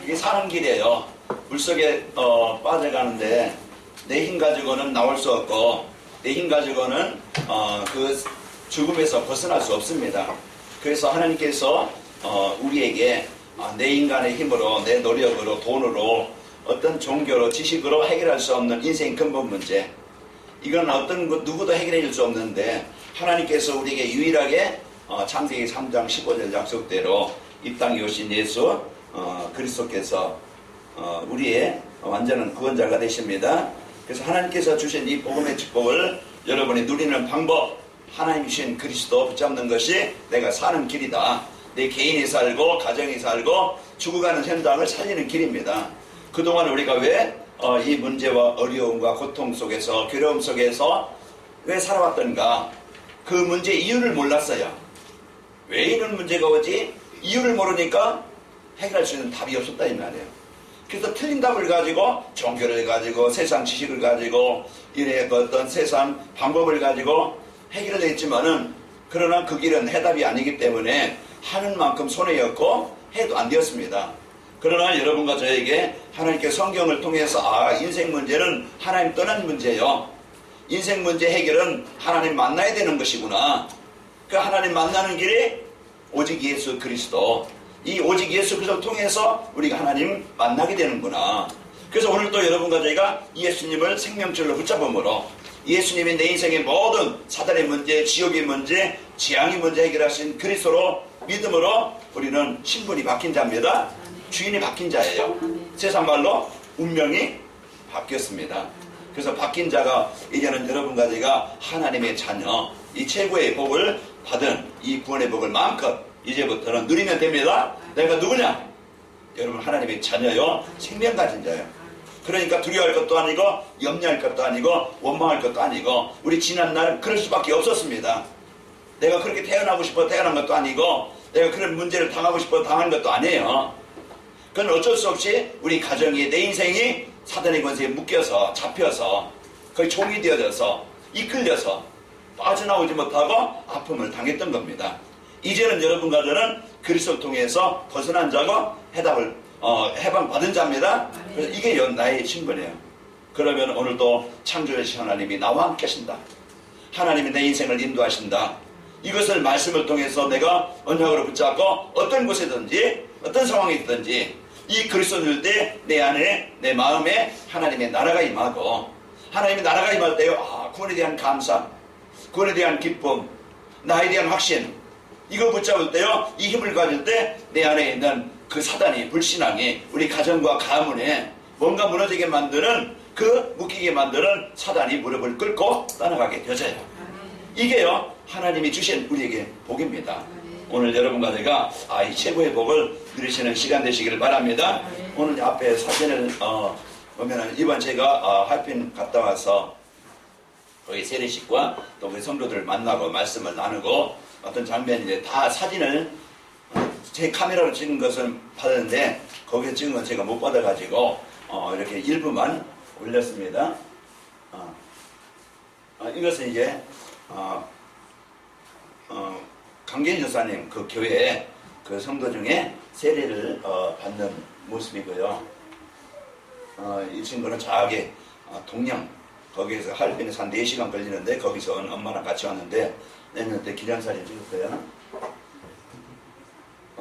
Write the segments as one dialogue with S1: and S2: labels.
S1: 이게 사는 길이에요. 물속에 빠져가는데 내 힘 가지고는 나올 수 없고 내 힘 가지고는 그 죽음에서 벗어날 수 없습니다. 그래서 하나님께서 우리에게 내 인간의 힘으로, 내 노력으로, 돈으로, 어떤 종교로, 지식으로 해결할 수 없는 인생 근본 문제, 이건 어떤 누구도 해결해 줄 수 없는데 하나님께서 우리에게 유일하게 창세기 3장 15절 약속대로 이 땅에 오신 예수 그리스도께서 우리의 완전한 구원자가 되십니다. 그래서 하나님께서 주신 이 복음의 축복을 여러분이 누리는 방법, 하나님이 주신 그리스도 붙잡는 것이 내가 사는 길이다. 내 개인이 살고 가정이 살고 죽어가는 현장을 살리는 길입니다. 그동안 우리가 왜 이 문제와 어려움과 고통 속에서, 괴로움 속에서 왜 살아왔던가, 그 문제의 이유를 몰랐어요. 왜 이런 문제가 오지? 이유를 모르니까 해결할 수 있는 답이 없었다 이 말이에요. 그래서 틀린 답을 가지고, 종교를 가지고, 세상 지식을 가지고, 이래 어떤 세상 방법을 가지고 해결을 했지만은, 그러나 그 길은 해답이 아니기 때문에 하는 만큼 손해였고 해도 안 되었습니다. 그러나 여러분과 저에게 하나님께 성경을 통해서 인생 문제는 하나님 떠난 문제예요. 인생 문제 해결은 하나님 만나야 되는 것이구나. 그 하나님 만나는 길이 오직 예수 그리스도, 이 오직 예수 그리스도를 통해서 우리가 하나님 만나게 되는구나. 그래서 오늘 또 여러분과 저희가 예수님을 생명줄로 붙잡음으로 예수님이 내 인생의 모든 사단의 문제, 지옥의 문제, 재앙의 문제 해결하신 그리스도로 믿음으로 우리는 신분이 바뀐 자입니다. 주인이 바뀐 자예요. 세상 말로 운명이 바뀌었습니다. 그래서 바뀐 자가 이제는 여러분과 제가 하나님의 자녀, 이 최고의 복을 받은 이 구원의 복을 마음껏 이제부터는 누리면 됩니다. 내가 누구냐? 여러분 하나님의 자녀요, 생명 가진 자예요. 그러니까 두려워할 것도 아니고 염려할 것도 아니고 원망할 것도 아니고, 우리 지난 날은 그럴 수밖에 없었습니다. 내가 그렇게 태어나고 싶어 태어난 것도 아니고 내가 그런 문제를 당하고 싶어 당한 것도 아니에요. 그건 어쩔 수 없이 우리 가정이, 내 인생이 사단의 권세에 묶여서 잡혀서 거의 종이 되어져서 이끌려서 빠져나오지 못하고 아픔을 당했던 겁니다. 이제는 여러분과 저는 그리스도를 통해서 벗어난 자고 해답을 해방받은 자입니다. 그래서 이게 나의 신분이에요. 그러면 오늘도 창조주신 하나님이 나와 함께 하신다. 하나님이 내 인생을 인도하신다. 이것을 말씀을 통해서 내가 언약으로 붙잡고 어떤 곳에든지 어떤 상황이든지 이 그리스도를 때 내 안에, 내 마음에 하나님의 나라가 임하고, 하나님의 나라가 임할 때요, 구원에 대한 감사, 구원에 대한 기쁨, 나에 대한 확신, 이거 붙잡을 때요, 이 힘을 가질 때 내 안에 있는 그 사단이, 불신앙이 우리 가정과 가문에 뭔가 무너지게 만드는, 그 묶이게 만드는 사단이 무릎을 꿇고 떠나가게 되어져요. 이게요, 하나님이 주신 우리에게 복입니다. 오늘 여러분과 제가 이 최고의 복을 누리시는 시간 되시기를 바랍니다. 오늘 앞에 사진을 보면은, 이번 제가 할핀 갔다 와서 거기 세례식과 또 우리 성도들을 만나고 말씀을 나누고 어떤 장면인데, 다 사진을 제 카메라로 찍은 것을 받았는데 거기에 찍은 건 제가 못 받아가지고 이렇게 일부만 올렸습니다. 이것은 이제 강建교사님 그 교회에 그 성도 중에 세례를 받는 모습이고요. 이 친구는 저기 동양, 거기에서 할빈에서 한 4시간 걸리는데 거기서 엄마랑 같이 왔는데 내년 때 기념사진 찍었어요.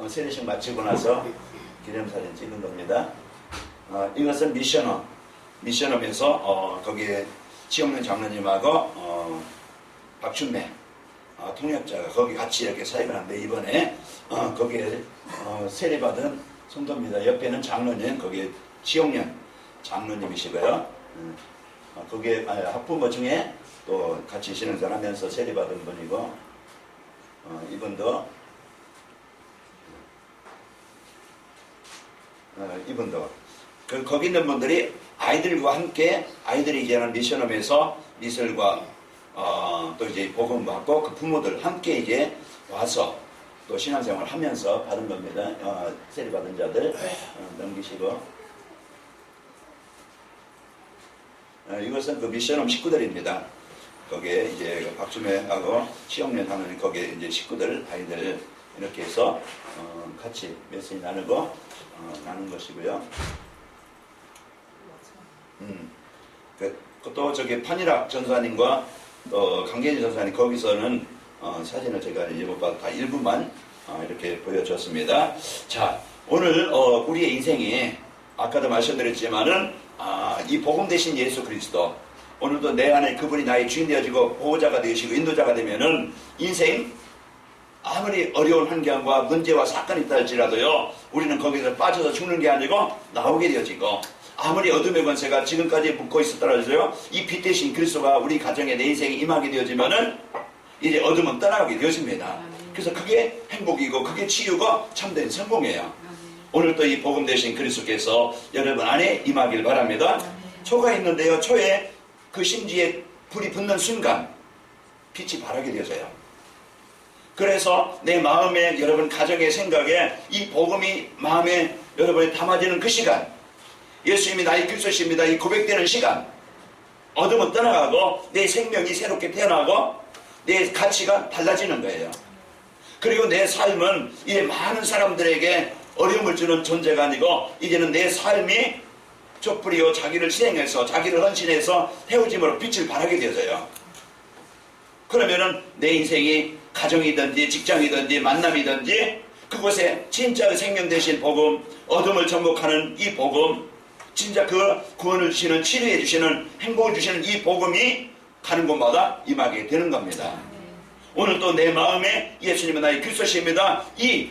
S1: 세례식 마치고 나서 기념사진 찍은 겁니다. 이것은 미션홈에서 거기에 지영련 장로님하고 박춘매 통역자가 거기 같이 이렇게 사역을 하는데, 이번에 거기에 세례받은 성도입니다. 옆에는 장로님, 거기에 지영련 장로님이시고요. 거기에 학부모 중에 또 같이 신앙생활하면서 세례받은 분이고, 이분도 거기 있는 분들이 아이들과 함께, 아이들이 이제는 미션홈에서 미술과 또 이제 복음 받고 그 부모들 함께 이제 와서 또 신앙생활 하면서 받은 겁니다. 세례 받은 자들 넘기시고, 이것은 그 미션홈 식구들입니다. 거기에 이제 박주매하고 시영련 하는 거기에 이제 식구들, 아이들 이렇게 해서 같이 메시지 나누고 나눈 것이고요. 또 저기 판일학 전사님과 강계진 전사님 거기서는 사진을 제가 다 일부만 이렇게 보여줬습니다. 자, 오늘 우리의 인생이 아까도 말씀드렸지만은 이 복음 대신 예수 그리스도, 오늘도 내 안에 그분이 나의 주인 되어지고 보호자가 되시고 인도자가 되면은 인생 아무리 어려운 환경과 문제와 사건이 있다 할지라도요, 우리는 거기서 빠져서 죽는 게 아니고 나오게 되어지고, 아무리 어둠의 권세가 지금까지 묶고 있었더라도요, 이 빛 대신 그리스도가 우리 가정에 내 인생에 임하게 되어지면은 이제 어둠은 떠나게 되어집니다. 그래서 그게 행복이고 그게 치유가 참된 성공이에요. 오늘도 이 복음 대신 그리스도께서 여러분 안에 임하길 바랍니다. 초가 있는데요, 초에 그 심지에 불이 붙는 순간 빛이 바라게 되어져요. 그래서 내 마음에, 여러분 가정의 생각에 이 복음이 마음에 여러분이 담아지는 그 시간, 예수님이 나의 그리스도십니다 이 고백되는 시간, 어둠은 떠나가고 내 생명이 새롭게 태어나고 내 가치가 달라지는 거예요. 그리고 내 삶은 이제 많은 사람들에게 어려움을 주는 존재가 아니고 이제는 내 삶이 촛불이요 자기를 실행해서 자기를 헌신해서 헤어짐으로 빛을 발하게 되어져요. 그러면은 내 인생이 가정이든지 직장이든지 만남이든지 그곳에 진짜 생명 되신 복음, 어둠을 정복하는 이 복음, 진짜 그 구원을 주시는, 치료해 주시는, 행복을 주시는 이 복음이 가는 곳마다 임하게 되는 겁니다. 오늘 또 내 마음에 예수님은 나의 그리스도십니다 이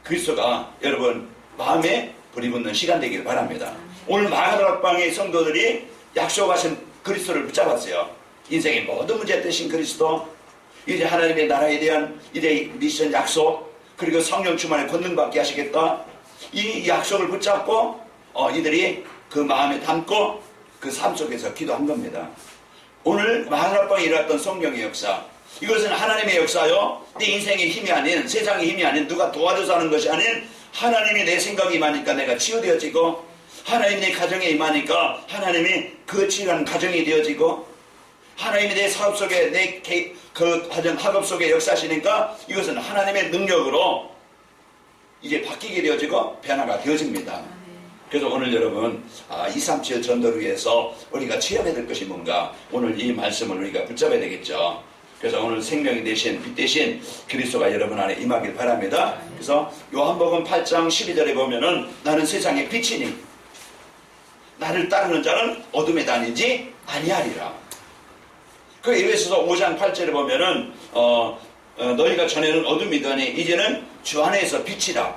S1: 그리스도가 여러분 마음에 불이 붙는 시간 되기를 바랍니다. 오늘 마가다락방의 성도들이 약속하신 그리스도를 붙잡았어요. 인생의 모든 문제 되신 그리스도, 이제 하나님의 나라에 대한 이제 미션 약속, 그리고 성령 충만의 권능 받게 하시겠다, 이 약속을 붙잡고 이들이 그 마음에 담고 그 삶 속에서 기도한 겁니다. 오늘 마가다락방에 일어났던 성령의 역사, 이것은 하나님의 역사요, 내 인생의 힘이 아닌, 세상의 힘이 아닌, 누가 도와줘서 하는 것이 아닌, 하나님이 내 생각이 임하니까 내가 치유되어지고, 하나님이 내 가정에 임하니까 하나님이 그 치유하는 가정이 되어지고, 하나님이 내 사업 속에, 그 가정 학업 속에 역사하시니까 이것은 하나님의 능력으로 이제 바뀌게 되어지고 변화가 되어집니다. 그래서 오늘 여러분 237 전도를 위해서 우리가 체험해야 될 것이 뭔가, 오늘 이 말씀을 우리가 붙잡아야 되겠죠. 그래서 오늘 생명이 되신 빛 대신 그리스도가 여러분 안에 임하길 바랍니다. 그래서 요한복음 8장 12절에 보면은 나는 세상의 빛이니 나를 따르는 자는 어둠에 다니지 아니하리라. 그 에베소서 5장 8절에 보면은 너희가 전에는 어둠이더니 이제는 주 안에서 빛이라.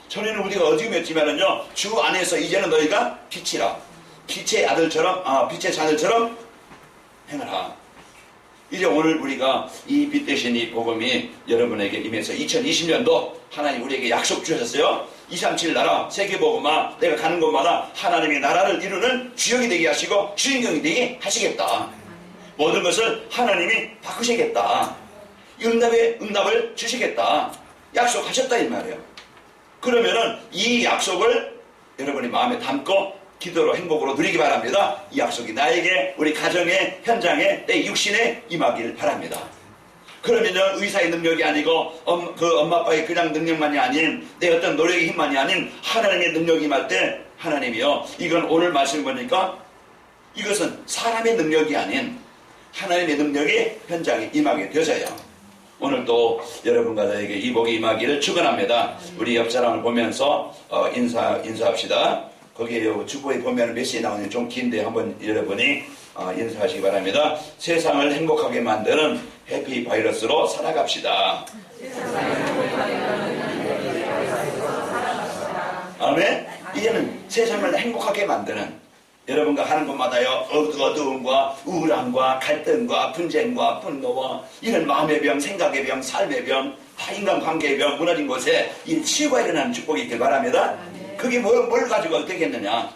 S1: 전에는 우리가 어둠이었지만은요, 주 안에서 이제는 너희가 빛이라. 빛의 아들처럼, 빛의 자녀처럼 행하라. 이제 오늘 우리가 이 빛 대신 이 복음이 여러분에게 임해서 2020년도 하나님 우리에게 약속 주셨어요. 237 나라 세계복음화, 내가 가는 곳마다 하나님의 나라를 이루는 주역이 되게 하시고 주인공이 되게 하시겠다. 모든 것을 하나님이 바꾸시겠다. 응답을 주시겠다. 약속하셨다 이 말이에요. 그러면은 이 약속을 여러분이 마음에 담고 기도로 행복으로 누리기 바랍니다. 이 약속이 나에게, 우리 가정의 현장에, 내 육신에 임하기를 바랍니다. 그러면요, 의사의 능력이 아니고 그 엄마 아빠의 그냥 능력만이 아닌, 내 어떤 노력의 힘만이 아닌 하나님의 능력이 임할 때 하나님이요, 이건 오늘 말씀 보니까 이것은 사람의 능력이 아닌 하나님의 능력이 현장에 임하게 되어져요. 오늘 또 여러분과 저에게 이 복이 임하기를 축원합니다. 우리 옆 사람을 보면서 인사합시다. 거기에 축구에 보면 메시지 나오는 좀 긴데 한번 여러분이 인사하시기 바랍니다. 세상을 행복하게 만드는 해피 바이러스로 살아갑시다. 아멘. 이제는 세상을 행복하게 만드는, 여러분과 하는 것마다요, 어두움과 우울함과 갈등과 분쟁과 분노와 이런 마음의 병, 생각의 병, 삶의 병, 다 인간관계의 병, 무너진 곳에 이 치유가 일어나는 축복이 있길 바랍니다. 그게 뭘 가지고 어떻게 했느냐?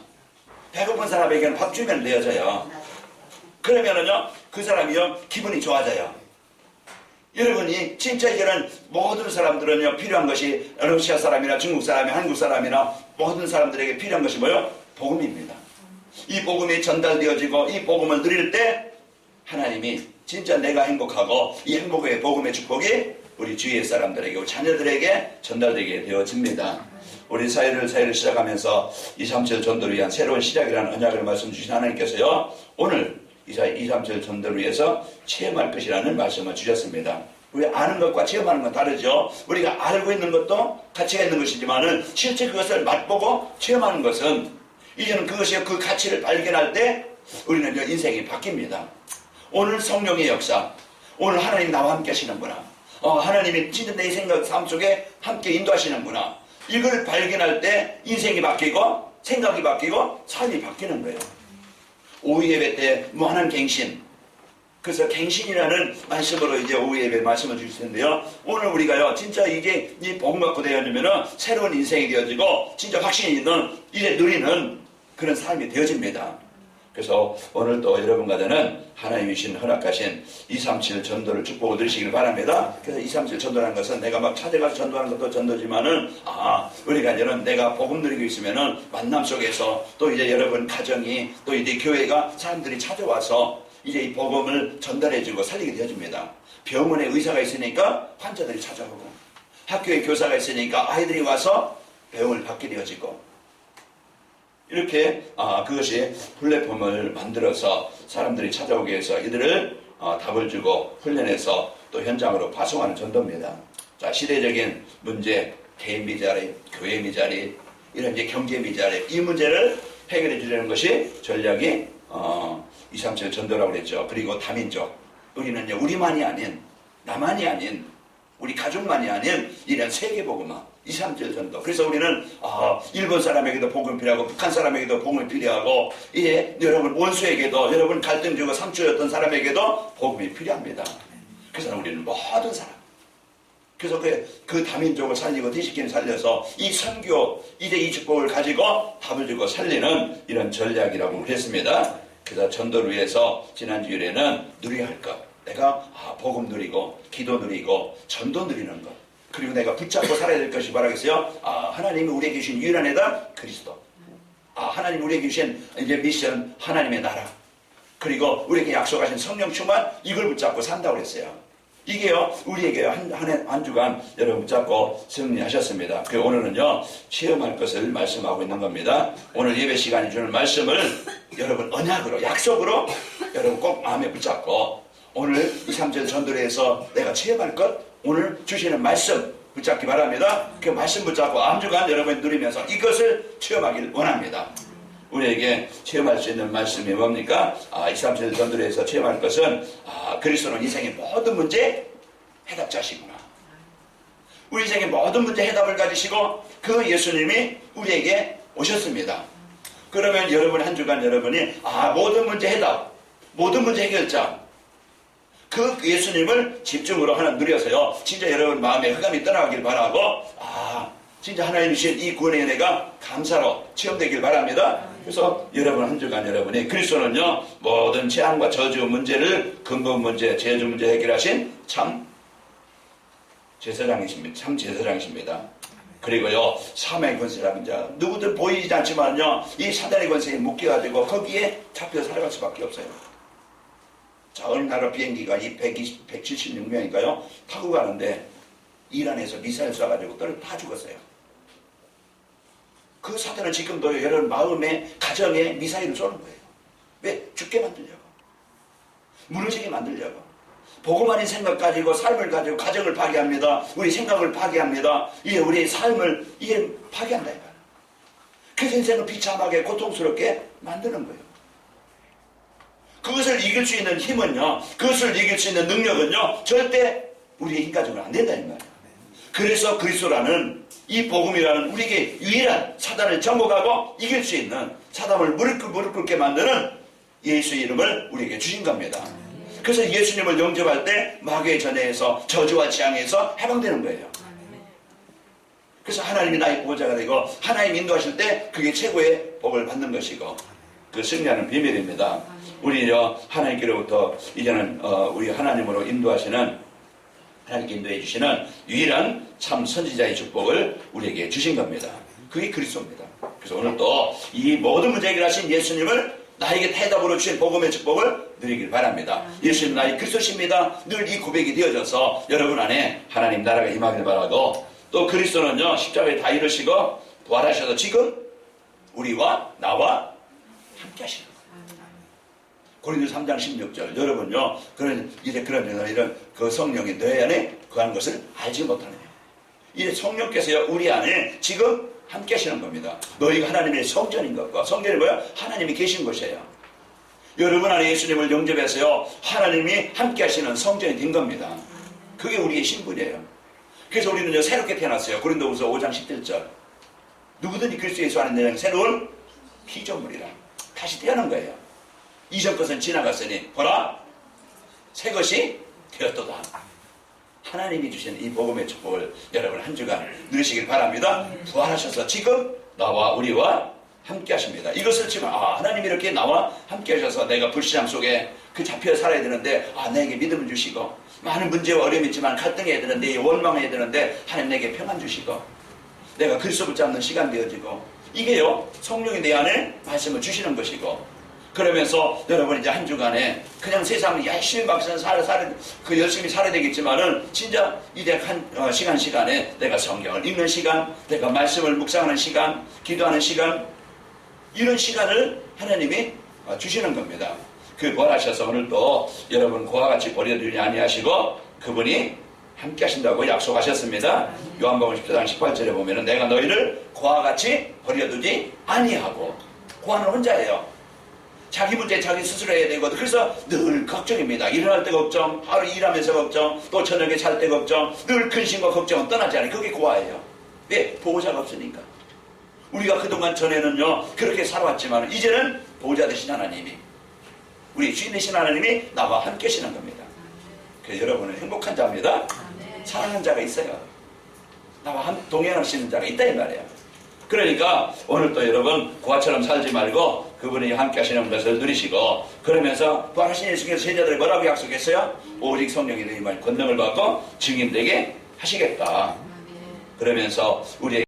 S1: 배고픈 사람에게는 밥 주면 되어져요. 그러면은요, 그 사람이요, 기분이 좋아져요. 여러분이 진짜 이제는 모든 사람들은요, 필요한 것이 러시아 사람이나 중국 사람이나 한국 사람이나 모든 사람들에게 필요한 것이 뭐요? 복음입니다. 이 복음이 전달되어지고 이 복음을 누릴 때 하나님이 진짜 내가 행복하고 이 행복의 복음의 축복이 우리 주위의 사람들에게, 우리 자녀들에게 전달되게 되어집니다. 우리 사회를 시작하면서 237 전도를 위한 새로운 시작이라는 언약을 말씀 주신 하나님께서요, 오늘 237 전도를 위해서 체험할 것이라는 말씀을 주셨습니다. 우리 아는 것과 체험하는 건 다르죠. 우리가 알고 있는 것도 가치가 있는 것이지만은 실제 그것을 맛보고 체험하는 것은 이제는 그것이 그 가치를 발견할 때 우리는 인생이 바뀝니다. 오늘 성령의 역사, 오늘 하나님 나와 함께 하시는구나. 하나님이 진짜 내 생각, 삶 속에 함께 인도하시는구나. 이걸 발견할 때 인생이 바뀌고 생각이 바뀌고 삶이 바뀌는 거예요. 오후 예배 때 무한한 갱신. 그래서 갱신이라는 말씀으로 이제 오후 예배 말씀을 주실 텐데요. 오늘 우리가요, 진짜 이게 이 복음 갖고 되어지면은 새로운 인생이 되어지고 진짜 확신이 있는 이제 누리는 그런 삶이 되어집니다. 그래서 오늘 또 여러분과 저는 하나님이 주신 허락하신 237 전도를 축복을 드리시길 바랍니다. 그래서 237 전도라는 것은 내가 막 찾아가서 전도하는 것도 전도지만은, 우리가 이제는 내가 복음 누리고 있으면은 만남 속에서 또 이제 여러분 가정이 또 이제 교회가 사람들이 찾아와서 이제 이 복음을 전달해주고 살리게 되어집니다. 병원에 의사가 있으니까 환자들이 찾아오고, 학교에 교사가 있으니까 아이들이 와서 배움을 받게 되어지고, 이렇게 그것이 플랫폼을 만들어서 사람들이 찾아오게 해서 이들을 답을 주고 훈련해서 또 현장으로 파송하는 전도입니다. 자, 시대적인 문제, 개인 미자리, 교회 미자리, 이런 이제 경제 미자리, 이 문제를 해결해 주려는 것이 전략이 237 전도라고 그랬죠. 그리고 다민족, 우리는 우리만이 아닌, 나만이 아닌, 우리 가족만이 아닌 이런 세계복음화 237 전도. 그래서 우리는 일본 사람에게도 복음이 필요하고 북한 사람에게도 복음이 필요하고 이제 여러분 원수에게도, 여러분 갈등 주고 상처였던 사람에게도 복음이 필요합니다. 그래서 우리는 모든 사람, 그래서 그 다민족을 살리고 뒤집기를 살려서 이 선교, 이제 이 축복을 가지고 답을 주고 살리는 이런 전략이라고 그랬습니다. 그래서 전도를 위해서 지난 주일에는 누려야 할 것, 내가 복음 누리고 기도 누리고 전도 누리는 것, 그리고 내가 붙잡고 살아야 될 것이 바라겠어요. 하나님이 우리에게 주신 유일한 해답 그리스도. 하나님 우리에게 주신 이제 미션 하나님의 나라. 그리고 우리에게 약속하신 성령 충만, 이걸 붙잡고 산다고 그랬어요. 이게요, 우리에게 한 주간 여러분 붙잡고 승리하셨습니다. 그리고 오늘은요, 체험할 것을 말씀하고 있는 겁니다. 오늘 예배 시간이 주는 말씀을 여러분 언약으로, 약속으로 여러분 꼭 마음에 붙잡고 오늘 237 전도를 해서 내가 체험할 것, 오늘 주시는 말씀 붙잡기 바랍니다. 그 말씀 붙잡고 한 주간 여러분이 누리면서 이것을 체험하기를 원합니다. 우리에게 체험할 수 있는 말씀이 뭡니까? 237 전도를 해서 체험할 것은 그리스도는 인생의 모든 문제 해답자시구나. 우리 인생의 모든 문제 해답을 가지시고 그 예수님이 우리에게 오셨습니다. 그러면 여러분 한 주간 여러분이 모든 문제 해답, 모든 문제 해결자, 그 예수님을 집중으로 하나 누려서요, 진짜 여러분 마음에 흑암이 떠나가길 바라고, 진짜 하나님이 주신 이 구원의 은혜가 감사로 체험되길 바랍니다. 그래서 여러분 한 주간 여러분이 그리스도는요, 모든 재앙과 저주 문제를, 근본 문제, 재주 문제 해결하신 참 제사장이십니다. 참 제사장이십니다. 그리고요, 사망의 권세라는 자, 누구든 보이지 않지만요, 이 사단의 권세에 묶여가지고 거기에 잡혀 살아갈 수밖에 없어요. 자, 어느 나라 비행기가 이 176명인가요? 타고 가는데 이란에서 미사일 쏴가지고 다 죽었어요. 그 사단은 지금도 여러분 마음에, 가정에 미사일을 쏘는 거예요. 왜? 죽게 만들려고. 무너지게 만들려고. 복음 아닌 생각 가지고, 삶을 가지고 가정을 파괴합니다. 우리 생각을 파괴합니다. 이게 우리의 삶을 파괴한다 이거야. 그래서 인생을 비참하게 고통스럽게 만드는 거예요. 그것을 이길 수 있는 힘은요, 그것을 이길 수 있는 능력은요, 절대 우리의 힘 가지고는 안 된다 이 말이에요. 그래서 그리스도라는 이 복음이라는 우리에게 유일한 사단을 정복하고 이길 수 있는, 사단을 무릎 꿇게 만드는 예수 이름을 우리에게 주신 겁니다. 그래서 예수님을 영접할 때 마귀의 전해에서, 저주와 재앙에서 해방되는 거예요. 그래서 하나님이 나의 보호자가 되고 하나님 인도하실 때 그게 최고의 복을 받는 것이고, 그 승리하는 비밀입니다. 우리요, 하나님께로부터 이제는 우리 하나님으로 인도하시는, 하나님께 인도해 주시는 유일한 참 선지자의 축복을 우리에게 주신 겁니다. 그게 그리스도입니다. 그래서 오늘 또 이 모든 문제 해결하신 예수님을 나에게 대답으로 주신 복음의 축복을 누리길 바랍니다. 예수님 나의 그리스도십니다. 늘 이 고백이 되어져서 여러분 안에 하나님 나라가 임하길 바라고, 또 그리스도는요 십자가에 다 이루시고 부활하셔서 지금 우리와 나와 함께 하시는 거예요. 고린도 3장 16절. 여러분요 그런 이런 그 성령이 내 안에 거한 것을 알지 못하느냐. 이 성령께서요 우리 안에 지금 함께 하시는 겁니다. 너희가 하나님의 성전인 것과, 성전이 뭐야? 하나님이 계신 곳이에요. 여러분 안에 예수님을 영접해서요 하나님이 함께 하시는 성전이 된 겁니다. 그게 우리의 신분이에요. 그래서 우리는 새롭게 태어났어요. 고린도후서 5장 17절. 누구든지 그리스도 예수 안에 내는 새로운 피조물이라. 다시 태어난 거예요. 이전 것은 지나갔으니 보라 새 것이 되었도다. 하나님이 주신 이 복음의 축복을 여러분 한 주간 누리시길 바랍니다. 부활하셔서 지금 나와 우리와 함께 하십니다. 이것을 지금 하나님이 이렇게 나와 함께 하셔서 내가 불신앙 속에 그 잡혀 살아야 되는데 내게 믿음을 주시고 많은 문제와 어려움이 있지만 갈등해야 되는데 원망해야 되는데 하나님 내게 평안 주시고 내가 그리스도 붙잡는 시간 되어지고 이게요 성령이 내 안에 말씀을 주시는 것이고 그러면서 여러분 이제 한 주간에 그냥 세상을 열심히 막 열심히 살아야 되겠지만은 진짜 이제 한 시간에 내가 성경을 읽는 시간, 내가 말씀을 묵상하는 시간, 기도하는 시간 이런 시간을 하나님이 주시는 겁니다. 그 부활하셔서 오늘 또 여러분 그와 같이 버려두지 아니하시고 그분이 함께 하신다고 약속하셨습니다. 요한복음 10장 18절에 보면은 내가 너희를 그와 같이 버려두지 아니하고 그와는 혼자예요. 자기 문제 자기 스스로 해야 되거든. 그래서 늘 걱정입니다. 일어날 때 걱정, 하루 일하면서 걱정, 또 저녁에 잘 때 걱정, 늘 근심과 걱정은 떠나지 않아요. 그게 고아예요. 왜? 보호자가 없으니까. 우리가 그동안 전에는요 그렇게 살아왔지만 이제는 보호자 되신 하나님이 우리 주인 되신 하나님이 나와 함께 하시는 겁니다. 그래서 여러분은 행복한 자입니다. 사랑하는 자가 있어요. 나와 동행하시는 자가 있다 이 말이에요. 그러니까 오늘 또 여러분 고아처럼 살지 말고 그분이 함께 하시는 것을 누리시고 그러면서 부활하신 예수께서 제자들이 뭐라고 약속했어요? 오직 성령이 너희만 권능을 받고 증인되게 하시겠다. 그러면서 우리에게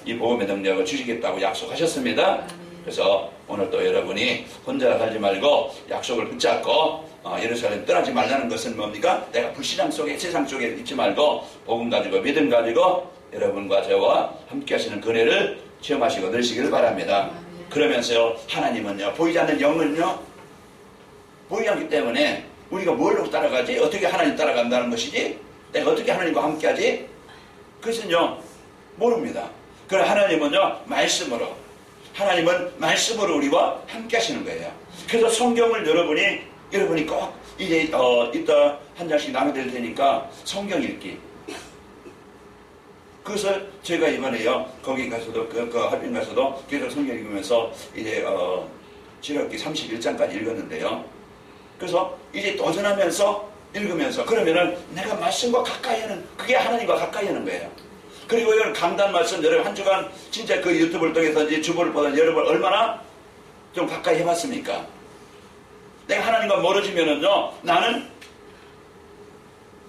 S1: 이 복음의 능력을 주시겠다고 약속하셨습니다. 그래서 오늘 또 여러분이 혼자 살지 말고 약속을 붙잡고 예루살렘 떠나지 말라는 것은 뭡니까? 내가 불신앙 속에 세상 쪽에 있지 말고 복음 가지고 믿음 가지고 여러분과 저와 함께 하시는 은혜를 체험하시고 늘시기를 바랍니다. 그러면서요 하나님은요 보이지 않는 영은요 보이지 않기 때문에 우리가 뭘로 따라가지? 어떻게 하나님 따라간다는 것이지? 내가 어떻게 하나님과 함께 하지? 그것은요 모릅니다. 그럼 하나님은요 말씀으로 하나님은 말씀으로 우리와 함께 하시는 거예요. 그래서 성경을 여러분이 꼭 이제 이따 한 장씩 나눠드릴 테니까 성경 읽기. 그것을 제가 이번에요 거기 가서도 그 하빈 가서도 계속 성경 읽으면서 이제 지력기 31장까지 읽었는데요. 그래서 이제 도전하면서 읽으면서 그러면은 내가 말씀과 가까이 하는 그게 하나님과 가까이 하는 거예요. 그리고 여러분 강단 말씀 여러분 한 주간 진짜 그 유튜브를 통해서든지 주보를 보던 여러분 얼마나 좀 가까이 해봤습니까? 내가 하나님과 멀어지면은요 나는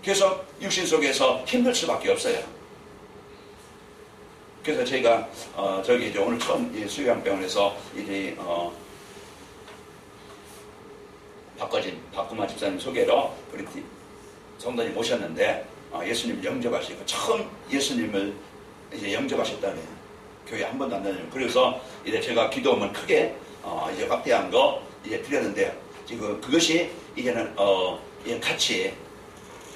S1: 계속 육신 속에서 힘들 수밖에 없어요. 그래서 제가 저기 이제 오늘 처음 수양병원에서 이제 박구마 집사님 소개로 우리 성도님 모셨는데 예수님을 영접하시고 처음 예수님을 이제 영접하셨다네요. 교회 한 번도 안 다녀요. 그래서 이제 제가 기도하면 크게 이제 확대한 거 이제 드렸는데 지금 그것이 이제는 같이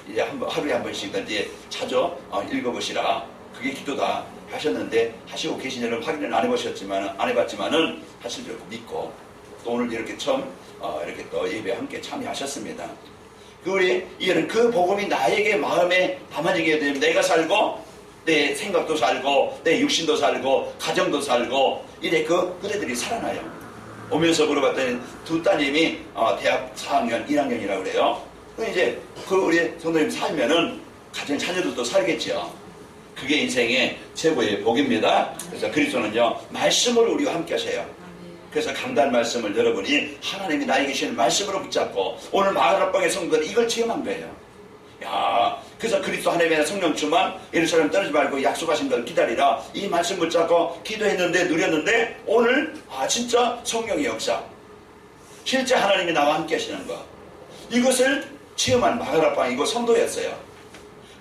S1: 이제 하루에 한 번씩든지 자주 읽어보시라. 그게 기도다 하셨는데 하시고 계시냐는 확인을 안 해봤지만은 하실 줄 믿고 또 오늘 이렇게 처음 이렇게 또 예배에 함께 참여하셨습니다. 이제는 그 복음이 나에게 마음에 담아지게 되면 내가 살고 내 생각도 살고 내 육신도 살고 가정도 살고 이제 그대들이 살아나요. 오면서 물어봤더니 두 따님이 대학 4학년 1학년이라고 그래요. 이제 우리 성도님 살면은 가정 자녀들도 살겠죠. 그게 인생의 최고의 복입니다. 그래서 그리스도는요 말씀으로 우리와 함께 하세요. 그래서 강단 말씀을 여러분이 하나님이 나에게 주시는 말씀으로 붙잡고 오늘 마가다락방의 성도들이 이걸 체험한 거예요. 야, 그래서 그리스도 하나님의 성령 충만 예루살렘 떠나지 말고 약속하신 걸 기다리라. 이 말씀 붙잡고 기도했는데 누렸는데 오늘 진짜 성령의 역사 실제 하나님이 나와 함께 하시는 거 이것을 체험한 마가다락방이고 성도였어요.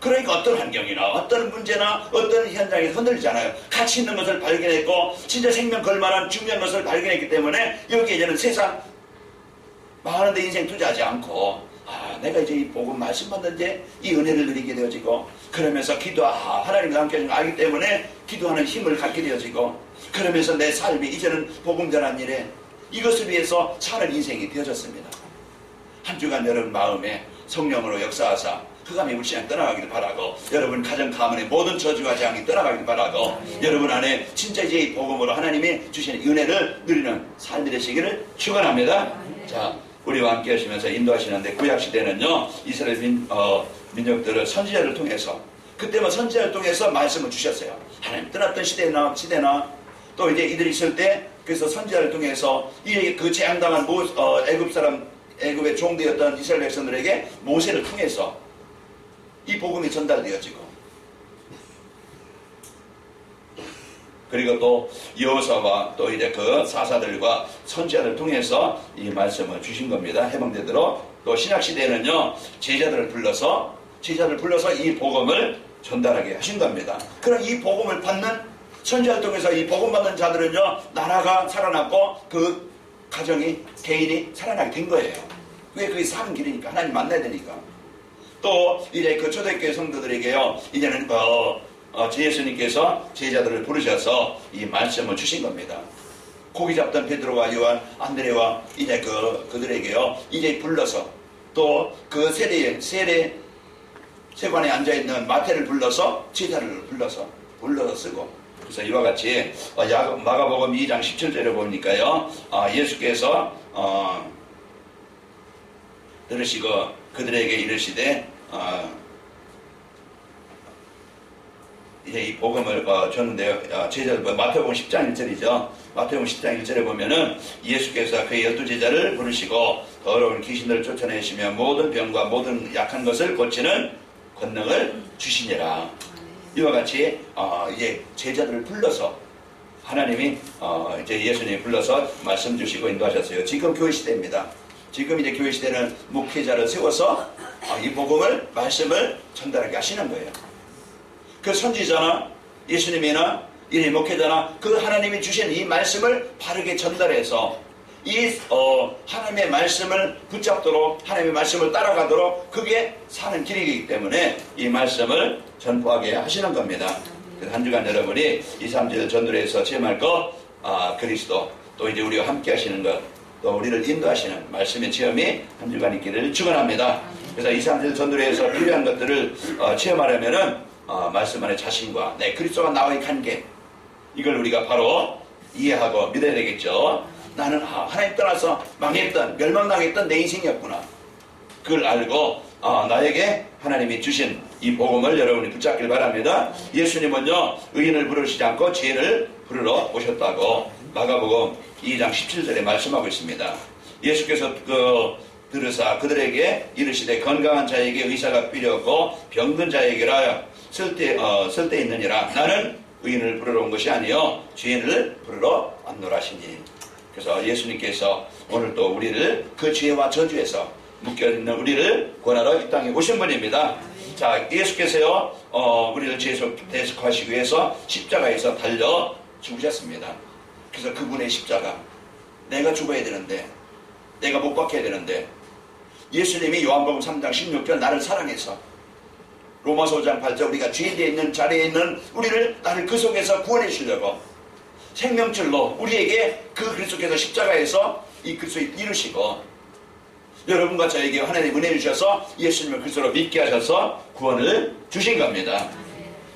S1: 그러니까 어떤 환경이나 어떤 문제나 어떤 현장에서 흔들리잖아요. 가치 있는 것을 발견했고 진짜 생명 걸만한 중요한 것을 발견했기 때문에 여기에 이제는 세상 망하는데 인생 투자하지 않고 내가 이제 이 복음 말씀 받는데 이 은혜를 누리게 되어지고 그러면서 하나님과 함께 하는 걸 알기 때문에 기도하는 힘을 갖게 되어지고 그러면서 내 삶이 이제는 복음 전한 일에 이것을 위해서 사는 인생이 되어졌습니다. 한 주간 여러분 마음에 성령으로 역사하사 흑암의 불신앙 떠나가기를 바라고 여러분 가정 가문의 모든 저주와 재앙이 떠나가기를 바라고 여러분 안에 진짜 이제 이 복음으로 하나님이 주시는 은혜를 누리는 삶이 되시기를 축원합니다. 자, 우리와 함께 하시면서 인도하시는데 구약시대는요 이스라엘 민족들을 선지자를 통해서 그때만 선지자를 통해서 말씀을 주셨어요. 하나님 떠났던 시대나 또 이제 이들이 있을 때 그래서 선지자를 통해서 그 재앙당한 애굽의 종되었던 이스라엘 백성들에게 모세를 통해서 이 복음이 전달되어지고 그리고 또 여호사와 또 이제 그 사사들과 선지자를 통해서 이 말씀을 주신 겁니다. 해방되도록. 또 신약시대에는요 제자들을 불러서 이 복음을 전달하게 하신 겁니다. 그럼 이 복음을 받는 선지자를 통해서 이 복음 받는 자들은요 나라가 살아났고 그 가정이 개인이 살아나게 된 거예요. 왜? 그게 사는 길이니까 하나님 만나야 되니까. 또 이제 그 초대교회 성도들에게요 이제는 예수님께서 제자들을 부르셔서 이 말씀을 주신 겁니다. 고기 잡던 베드로와 요한, 안드레와 이제 그들에게요 이제 불러서 또 그 세관에 앉아있는 마태를 불러서 제자를 불러서 쓰고 그래서 이와 같이 마가복음 2장 17절에 보니까요 예수께서 들으시고 그들에게 이르시되 이제 이 복음을 줬는데요. 제자들 마태복음 10장 1절이죠. 마태복음 10장 1절에 보면은 예수께서 그의 12제자를 부르시고 더러운 귀신들을 쫓아내시며 모든 병과 모든 약한 것을 고치는 권능을 주시니라. 이와 같이 이제 제자들을 불러서 하나님이 이제 예수님이 불러서 말씀 주시고 인도하셨어요. 지금 교회 시대입니다. 지금 이제 교회 시대는 목회자를 세워서 이 복음을 말씀을 전달하게 하시는 거예요. 그 선지자나 예수님이나 이 목회자나 그 하나님이 주신 이 말씀을 바르게 전달해서 이 하나님의 말씀을 붙잡도록 하나님의 말씀을 따라가도록 그게 사는 길이기 때문에 이 말씀을 전포하게 하시는 겁니다. 그래서 한 주간 여러분이 2, 3절 전도에서 체험할 것 그리스도 또 이제 우리와 함께 하시는 것 또 우리를 인도하시는 말씀의 체험이 한 주간 있기를 축원합니다. 그래서 2, 3절 전도에서 필요한 것들을 체험하려면은 말씀 안에 자신과 내 그리스도와 나와의 관계 이걸 우리가 바로 이해하고 믿어야 되겠죠. 나는 하나님 떠나서 망했던 멸망당했던 내 인생이었구나. 그걸 알고 나에게 하나님이 주신 이 복음을 여러분이 붙잡길 바랍니다. 예수님은요 의인을 부르시지 않고 죄인을 부르러 오셨다고 마가복음 2장 17절에 말씀하고 있습니다. 예수께서 들으사 그들에게 이르시되 건강한 자에게 의사가 필요 없고 병든 자에게라 쓸데 있느니라. 나는 의인을 부르러 온 것이 아니요 죄인을 부르러 왔노라시니. 그래서 예수님께서 오늘 또 우리를 그 죄와 저주에서 묶여있는 우리를 구원하러 이 땅에 오신 분입니다. 자, 예수께서요 우리를 대속하시기 위해서 십자가에서 달려 죽으셨습니다. 그래서 그분의 십자가 내가 죽어야 되는데 내가 못 박혀야 되는데 예수님이 요한복음 3장 16절 나를 사랑해서 로마서 5장 8절 우리가 죄에 있는 자리에 있는 우리를 나를 그 속에서 구원해 주려고 생명줄로 우리에게 그 그리스도께서 십자가에서 이 그리스도를 이루시고 여러분과 저에게 하나님 은혜 주셔서 예수님을 그리스도로 믿게 하셔서 구원을 주신 겁니다.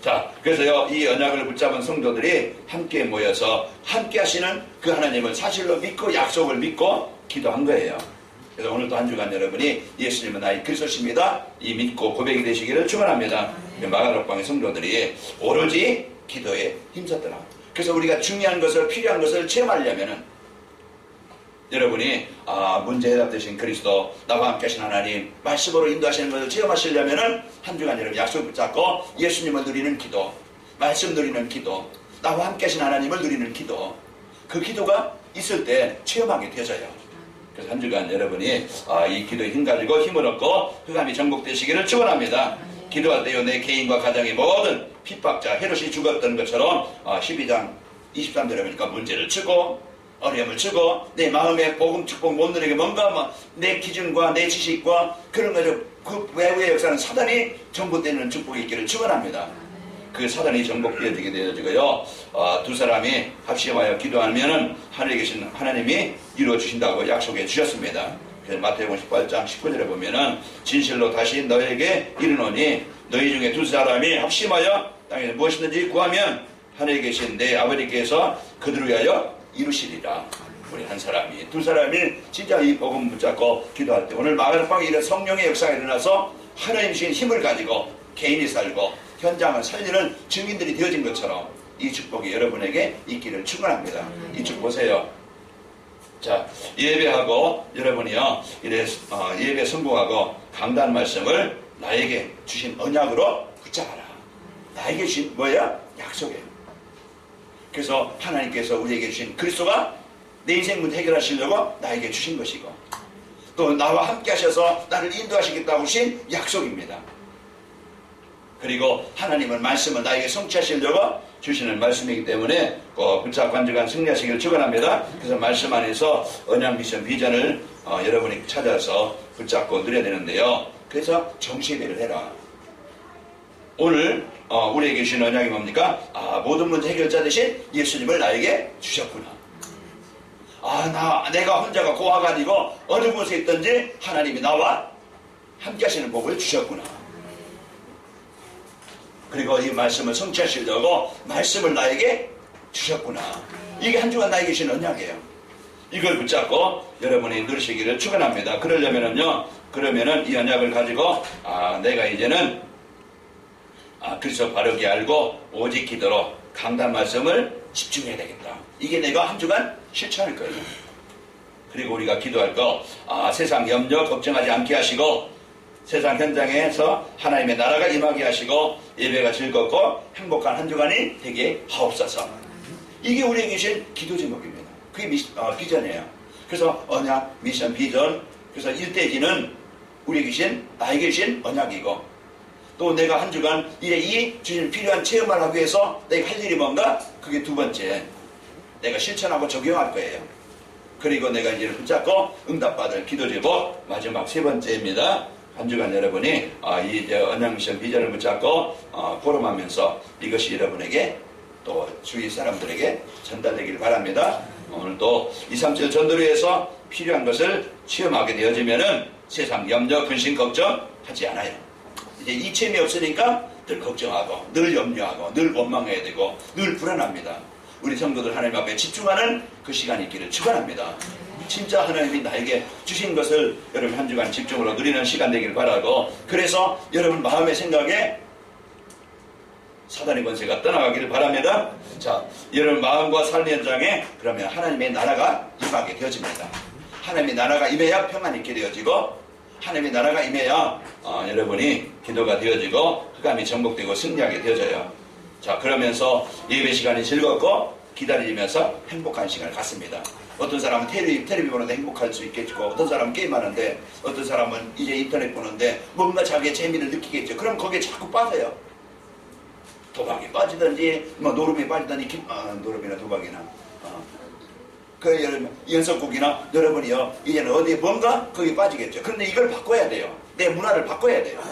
S1: 자, 그래서요 이 언약을 붙잡은 성도들이 함께 모여서 함께 하시는 그 하나님을 사실로 믿고 약속을 믿고 기도한 거예요. 그래서 오늘도 한 주간 여러분이 예수님은 나의 그리스도십니다 이 믿고 고백이 되시기를 축원합니다. 마가복방의 성도들이 오로지 기도에 힘썼더라. 그래서 우리가 중요한 것을 필요한 것을 체험하려면은 여러분이 문제 해답 되신 그리스도 나와 함께 하신 하나님 말씀으로 인도하시는 것을 체험하시려면은 한 주간 여러분 약속 붙잡고 예수님을 누리는 기도 말씀 누리는 기도 나와 함께 하신 하나님을 누리는 기도 그 기도가 있을 때 체험하게 되어져요. 그래서 한 주간 여러분이 이 기도에 힘 가지고 힘을 얻고 흑암이 정복되시기를 축원합니다. 기도할 때요 내 개인과 가정의 모든 핍박자 헤롯이 죽었던 것처럼 12장 23절에 보니까 문제를 치고 어려움을 주고 내 마음에 복음 축복 못 누리게 뭔가 내 기준과 내 지식과 그런 거죠. 그 외부의 역사는 사단이 정복되는 축복이 있기를 축원합니다. 그 사단이 정복되어지게 되어지고요. 두 사람이 합심하여 기도하면은 하늘에 계신 하나님이 이루어 주신다고 약속해 주셨습니다. 그래서 마태복음 18장 19절에 보면은 진실로 다시 너에게 이르노니 너희 중에 두 사람이 합심하여 땅에서 무엇이든지 구하면 하늘에 계신 내 아버지께서 그들을 위하여 이루시리라. 우리 한 사람이 두 사람이 진짜 이 복음 붙잡고 기도할 때 오늘 마가다방에 이런 성령의 역사가 일어나서 하나님 주신 힘을 가지고 개인이 살고 현장을 살리는 증인들이 되어진 것처럼 이 축복이 여러분에게 있기를 축원합니다. 이 축복 보세요. 자, 예배하고 여러분이요 이래 예배 성공하고 강단 말씀을 나에게 주신 언약으로 붙잡아라. 나에게 주신 뭐야? 약속이에요. 그래서 하나님께서 우리에게 주신 그리스도가 내 인생 문제 해결하시려고 나에게 주신 것이고 또 나와 함께 하셔서 나를 인도하시겠다고 주신 약속입니다. 그리고 하나님은 말씀을 나에게 성취하시려고 주시는 말씀이기 때문에 꼭 붙잡고 간절한 승리하시기를 축원합니다. 그래서 말씀 안에서 언약 미션 비전을 여러분이 찾아서 붙잡고 누려야 되는데요. 그래서 정시예배를 해라. 오늘 우리에게 주신 언약이 뭡니까? 모든 문제 해결자 되신 예수님을 나에게 주셨구나. 내가 혼자가 고아가 아니고 어느 곳에 있든지 하나님이 나와 함께 하시는 복을 주셨구나. 그리고 이 말씀을 성취하시려고 말씀을 나에게 주셨구나. 이게 한 주간 나에게 주신 언약이에요. 이걸 붙잡고 여러분이 누리시기를 축원합니다. 그러면은 이 언약을 가지고 내가 이제는 그래서 바르게 알고 오직 기도로 강단 말씀을 집중해야 되겠다. 이게 내가 한 주간 실천할 거예요. 그리고 우리가 기도할 거 세상 염려 걱정하지 않게 하시고 세상 현장에서 하나님의 나라가 임하게 하시고 예배가 즐겁고 행복한 한 주간이 되게 하옵소서. 이게 우리에게 주신 기도 제목입니다. 그게 비전이에요. 그래서 언약, 미션, 비전. 그래서 1대지는 우리에게 주신 나에게 주신 언약이고 또 내가 한 주간 이 주신 필요한 체험을 하기 위해서 내가 할 일이 뭔가? 그게 두 번째. 내가 실천하고 적용할 거예요. 그리고 내가 이제 붙잡고 응답받을 기도 제목 마지막 세 번째입니다. 한 주간 여러분이 이 언약 미션 비전을 붙잡고 포럼하면서 이것이 여러분에게 또 주위 사람들에게 전달되기를 바랍니다. 오늘 또 237 전도회에서 필요한 것을 체험하게 되어지면은 세상 염려, 근심, 걱정 하지 않아요. 이제 이체험이 없으니까 늘 걱정하고 늘 염려하고 늘 원망해야 되고 늘 불안합니다. 우리 성도들 하나님 앞에 집중하는 그 시간이 있기를 축원합니다. 진짜 하나님이 나에게 주신 것을 여러분 한 주간 집중으로 누리는 시간 되기를 바라고 그래서 여러분 마음의 생각에 사단의 권세가 떠나가기를 바랍니다. 자, 여러분 마음과 삶의 현장에 그러면 하나님의 나라가 임하게 되어집니다. 하나님의 나라가 임해야 평안이 있게 되어지고 하나님의 나라가 임해야 여러분이 기도가 되어지고 흑암이 정복되고 승리하게 되어져요. 자, 그러면서 예배 시간이 즐겁고 기다리면서 행복한 시간을 갖습니다. 어떤 사람은 텔레비 보는데 행복할 수 있겠고 어떤 사람은 게임하는데 어떤 사람은 이제 인터넷 보는데 뭔가 자기의 재미를 느끼겠죠. 그럼 거기에 자꾸 빠져요. 도박에 빠지든지 노름에 빠지든지 노름이나 도박이나 그 연속곡이나 여러분이요 이제는 어디에 뭔가 거기에 빠지겠죠. 그런데 이걸 바꿔야 돼요. 내 문화를 바꿔야 돼요.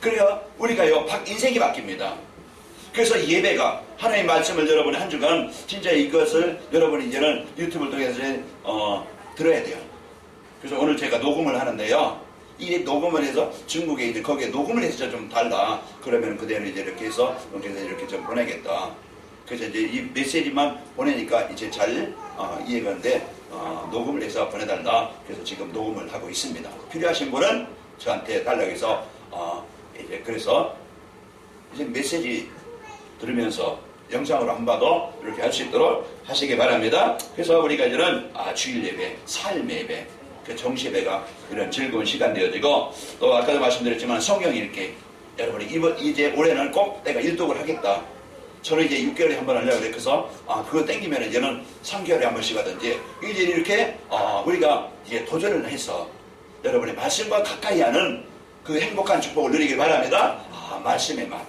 S1: 그래야 우리가요 인생이 바뀝니다. 그래서 예배가 하나님의 말씀을 여러분이 한 주간 진짜 이것을 여러분이 이제는 유튜브를 통해서 들어야 돼요. 그래서 오늘 제가 녹음을 하는데요. 이 녹음을 해서 중국에 이제 거기에 녹음을 해서 좀 달라. 그러면 그대로 이제 이렇게 해서 이렇게 좀 보내겠다. 그래서 이제 이 메시지만 보내니까 이제 잘 이해가 되는데 녹음을 해서 보내달라. 그래서 지금 녹음을 하고 있습니다. 필요하신 분은 저한테 달라고 해서 이제 그래서 이제 메시지 들으면서 영상으로 안 봐도 이렇게 할 수 있도록 하시기 바랍니다. 그래서 우리가 이제는 주일 예배, 삶의 예배, 그 정시 예배가 이런 즐거운 시간 되어지고 또 아까도 말씀드렸지만 성경 읽기 여러분이 이제 올해는 꼭 내가 일독을 하겠다. 저는 이제 6개월에 한 번 하려고 그래서 그거 땡기면 이제는 3개월에 한 번씩 하든지 이제 이렇게 우리가 이제 도전을 해서 여러분의 말씀과 가까이 하는 그 행복한 축복을 누리길 바랍니다. 말씀의 맛.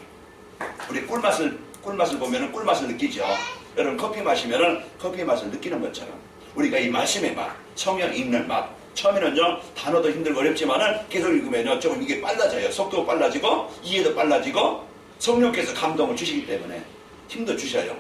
S1: 우리 꿀맛을 보면은 꿀맛을 느끼죠. 여러분 커피 마시면은 커피 맛을 느끼는 것처럼 우리가 이 말씀의 맛, 성경 읽는 맛. 처음에는요 단어도 힘들고 어렵지만은 계속 읽으면요 조금 이게 빨라져요. 속도가 빨라지고 이해도 빨라지고 성령께서 감동을 주시기 때문에 힘도 주셔요.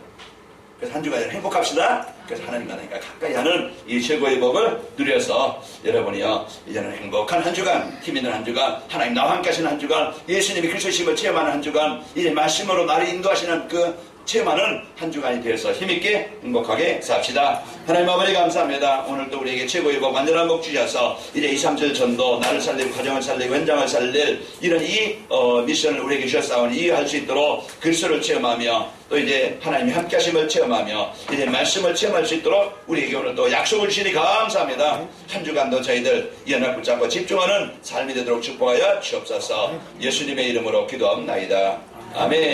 S1: 그래서 한 주간 행복합시다. 그래서 하나님과 나니까 가까이 하는 이 최고의 복을 누려서 여러분이요 이제는 행복한 한 주간, 힘 있는 한 주간, 하나님 나와 함께 하시는 한 주간, 예수님이 그리스도심을 체험하는 한 주간, 이제 말씀으로 나를 인도하시는 그 체험하는 한 주간이 되어서 힘있게 행복하게 삽시다. 하나님 아버지 감사합니다. 오늘 또 우리에게 최고의 복, 완전한 복 주셔서 이제 2, 3절 전도, 나를 살리고 가정을 살리고 현장을 살릴 이런 이 미션을 우리에게 주셨사오니 이해할 수 있도록 그리스도를 체험하며 또 이제 하나님이 함께 하심을 체험하며 이제 말씀을 체험할 수 있도록 우리에게 오늘 또 약속을 주시니 감사합니다. 한 주간도 저희들 연합 붙잡고 집중하는 삶이 되도록 축복하여 주옵소서. 예수님의 이름으로 기도합나이다. 아멘.